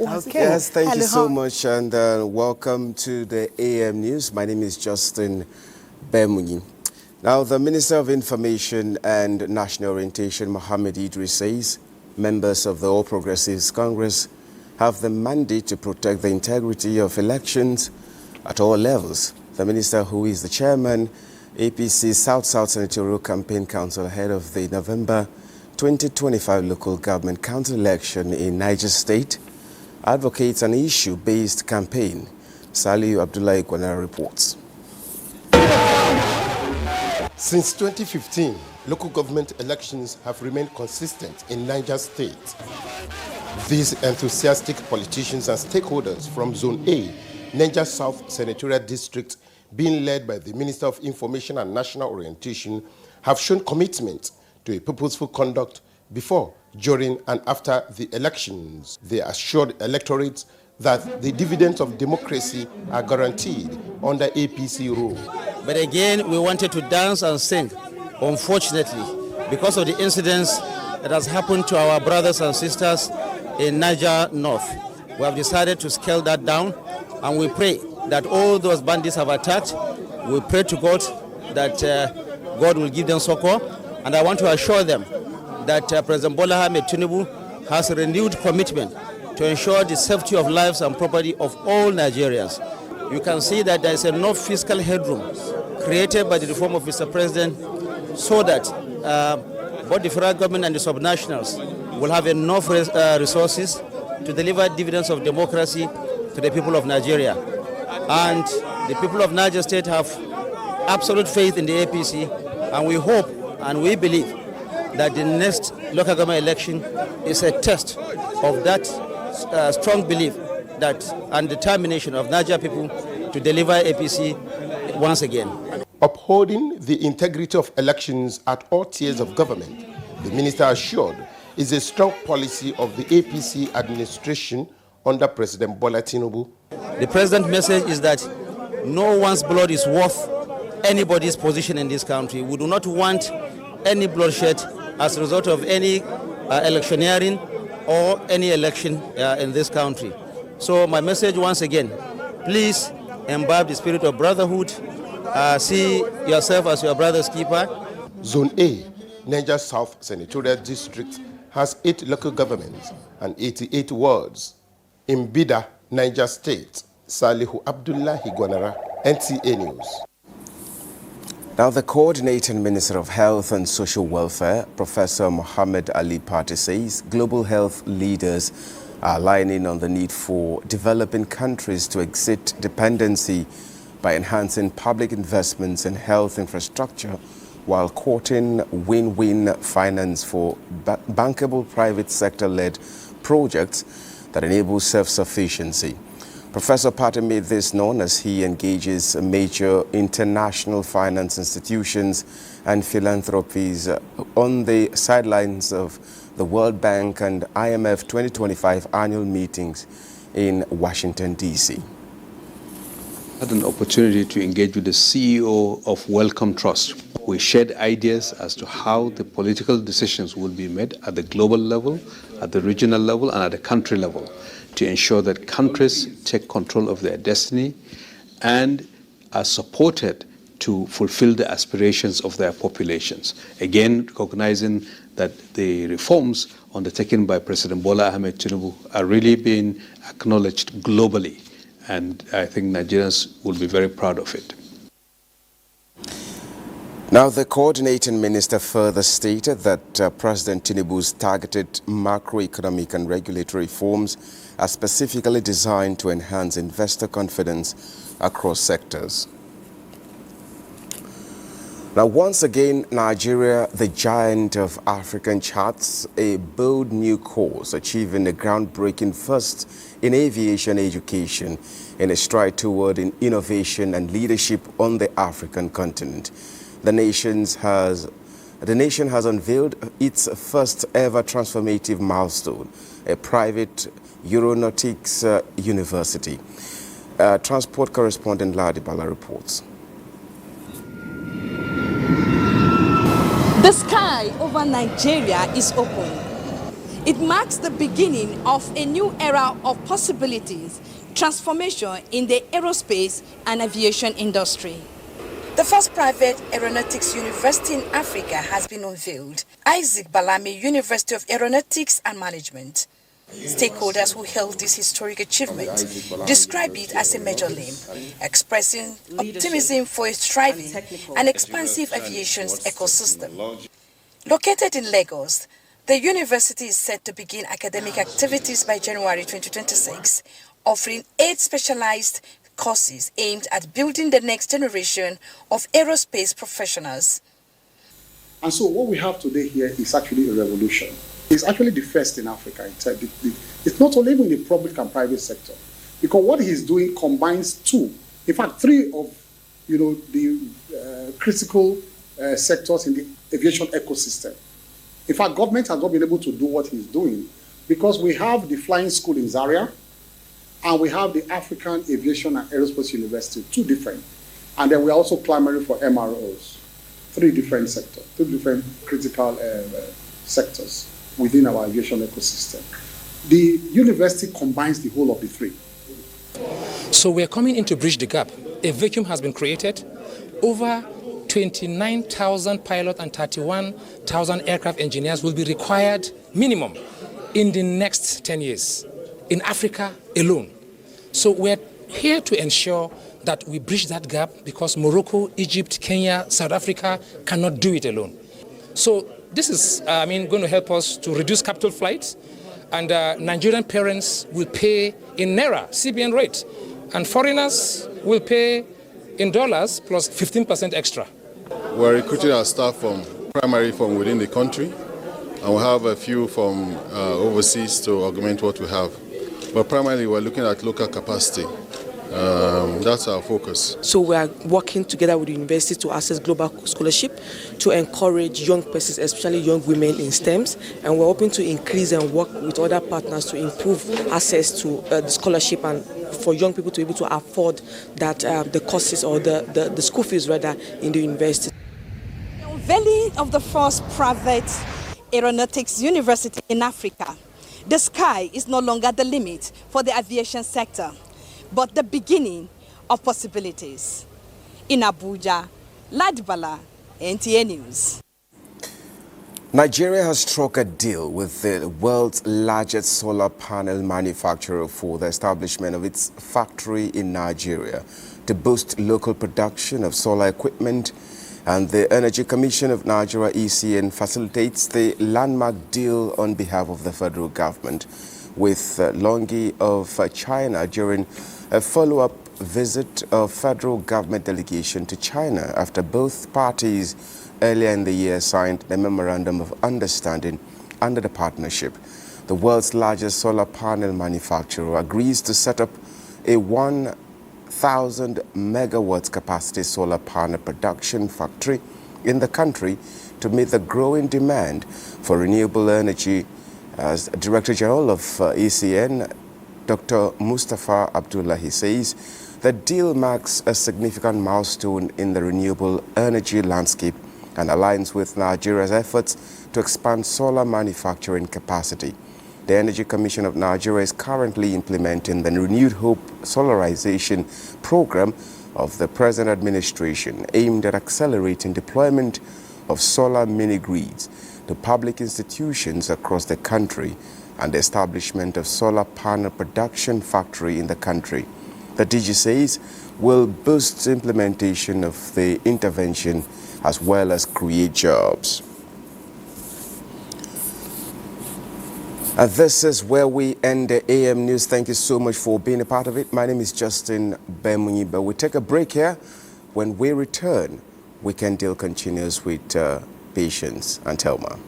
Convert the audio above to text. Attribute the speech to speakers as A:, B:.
A: Okay.
B: Yes, thank you so much, and welcome to the AM News. My name is Justin Bemunyi. Now, the Minister of Information and National Orientation, Mohammed Idris, says members of the All Progressives Congress have the mandate to protect the integrity of elections at all levels. The minister, who is the chairman, APC South-South Senatorial Campaign Council ahead of the November 2025 local government council election in Niger State, advocates an issue-based campaign. Saliu Abdullah Igwana reports.
C: Since 2015, local government elections have remained consistent in Niger State. These enthusiastic politicians and stakeholders from Zone A, Niger South Senatorial District, being led by the Minister of Information and National Orientation, have shown commitment to a purposeful conduct before, during, and after the elections. They assured electorates that the dividends of democracy are guaranteed under APC rule.
D: But again, we wanted to dance and sing. Unfortunately, because of the incidents that has happened to our brothers and sisters in Niger North, we have decided to scale that down, and we pray that all those bandits have attacked. We pray to God that God will give them succor. And I want to assure them that President Bola Ahmed Tinubu has a renewed commitment to ensure the safety of lives and property of all Nigerians. You can see that there is enough fiscal headroom created by the reform of Mr. President so that both the federal government and the subnationals will have enough resources to deliver dividends of democracy to the people of Nigeria. And the people of Niger State have absolute faith in the APC, and we hope and we believe that the next local government election is a test of that strong belief that and determination of Niger people to deliver APC once again.
C: Upholding the integrity of elections at all tiers of government, the minister assured, is a strong policy of the APC administration under President Bola Tinubu.
D: The president's message is that no one's blood is worth anybody's position in this country. We do not want any bloodshed as a result of any electioneering or any election in this country. So my message once again, please imbibe the spirit of brotherhood. See yourself as your brother's keeper.
C: Zone A, Niger South Senatorial District, has 8 local governments and 88 wards. In Bida, Niger State, Salihu Abdullah Igwanara, NTA News.
B: Now, the Coordinating Minister of Health and Social Welfare, Professor Mohammed Ali Pate, says global health leaders are aligning on the need for developing countries to exit dependency by enhancing public investments in health infrastructure while courting win-win finance for bankable private sector-led projects that enable self-sufficiency. Professor Pate made this known as he engages major international finance institutions and philanthropies on the sidelines of the World Bank and IMF 2025 annual meetings in Washington, D.C.
E: I had an opportunity to engage with the CEO of Wellcome Trust. We shared ideas as to how the political decisions will be made at the global level, at the regional level, and at the country level, to ensure that countries take control of their destiny and are supported to fulfill the aspirations of their populations. Again, recognizing that the reforms undertaken by President Bola Ahmed Tinubu are really being acknowledged globally, and I think Nigerians will be very proud of it.
B: Now, the coordinating minister further stated that President Tinubu's targeted macroeconomic and regulatory reforms are specifically designed to enhance investor confidence across sectors. Now, once again, Nigeria, the giant of African, charts a bold new course, achieving a groundbreaking first in aviation education in a stride toward innovation and leadership on the African continent. The nation has unveiled its first ever transformative milestone, a private aeronautics university. Transport correspondent Ladibala reports.
A: The sky over Nigeria is open. It marks the beginning of a new era of possibilities, transformation in the aerospace and aviation industry. The first private aeronautics university in Africa has been unveiled, Isaac Balami University of Aeronautics and Management. Stakeholders who hailed this historic achievement describe it as a major leap, expressing optimism for a thriving and expansive aviation ecosystem. Located in Lagos, the university is set to begin academic activities by January 2026, offering 8 specialized courses aimed at building the next generation of aerospace professionals.
F: And so what we have today here is actually a revolution. It's actually the first in Africa. It's not only in the public and private sector, because what he's doing combines 2, in fact 3 of the critical sectors in the aviation ecosystem. In fact, government has not been able to do what he's doing because we have the flying school in Zaria and we have the African Aviation and Aerospace University, 2 different. And then we're also clamoring for MROs, 3 different sectors, 2 different critical sectors within our aviation ecosystem. The university combines the whole of the 3.
G: So we're coming in to bridge the gap. A vacuum has been created. Over 29,000 pilots and 31,000 aircraft engineers will be required minimum in the next 10 years in Africa alone. So we're here to ensure that we bridge that gap because Morocco, Egypt, Kenya, South Africa cannot do it alone. So this is, going to help us to reduce capital flights, and Nigerian parents will pay in Naira, CBN rate, and foreigners will pay in dollars plus 15% extra.
H: We're recruiting our staff primarily from within the country, and we have a few from overseas to augment what we have. But primarily we're looking at local capacity. That's our focus.
I: So we are working together with the university to access global scholarship to encourage young persons, especially young women in STEMs, and we're hoping to increase and work with other partners to improve access to the scholarship and for young people to be able to afford that the courses or the school fees rather in the university.
A: The unveiling of the first private aeronautics university in Africa. The sky is no longer the limit for the aviation sector, but the beginning of possibilities. In Abuja, Ladibala, NTA News.
B: Nigeria has struck a deal with the world's largest solar panel manufacturer for the establishment of its factory in Nigeria to boost local production of solar equipment, and the Energy Commission of Nigeria, ECN, facilitates the landmark deal on behalf of the federal government with Longi of China during a follow-up visit of federal government delegation to China after both parties earlier in the year signed the Memorandum of Understanding under the partnership. The world's largest solar panel manufacturer agrees to set up a 1,000 megawatts capacity solar panel production factory in the country to meet the growing demand for renewable energy. As Director General of ECN, Dr. Mustafa Abdullahi says, the deal marks a significant milestone in the renewable energy landscape and aligns with Nigeria's efforts to expand solar manufacturing capacity. The Energy Commission of Nigeria is currently implementing the Renewed Hope Solarization Program of the present administration, aimed at accelerating deployment of solar mini-grids to public institutions across the country and the establishment of solar panel production factory in the country. The DG says will boost implementation of the intervention as well as create jobs. And this is where we end the AM News. Thank you so much for being a part of it. My name is Justin Bemunyiba. We take a break here. When we return, Weekend Deal continues with Patience and Telma.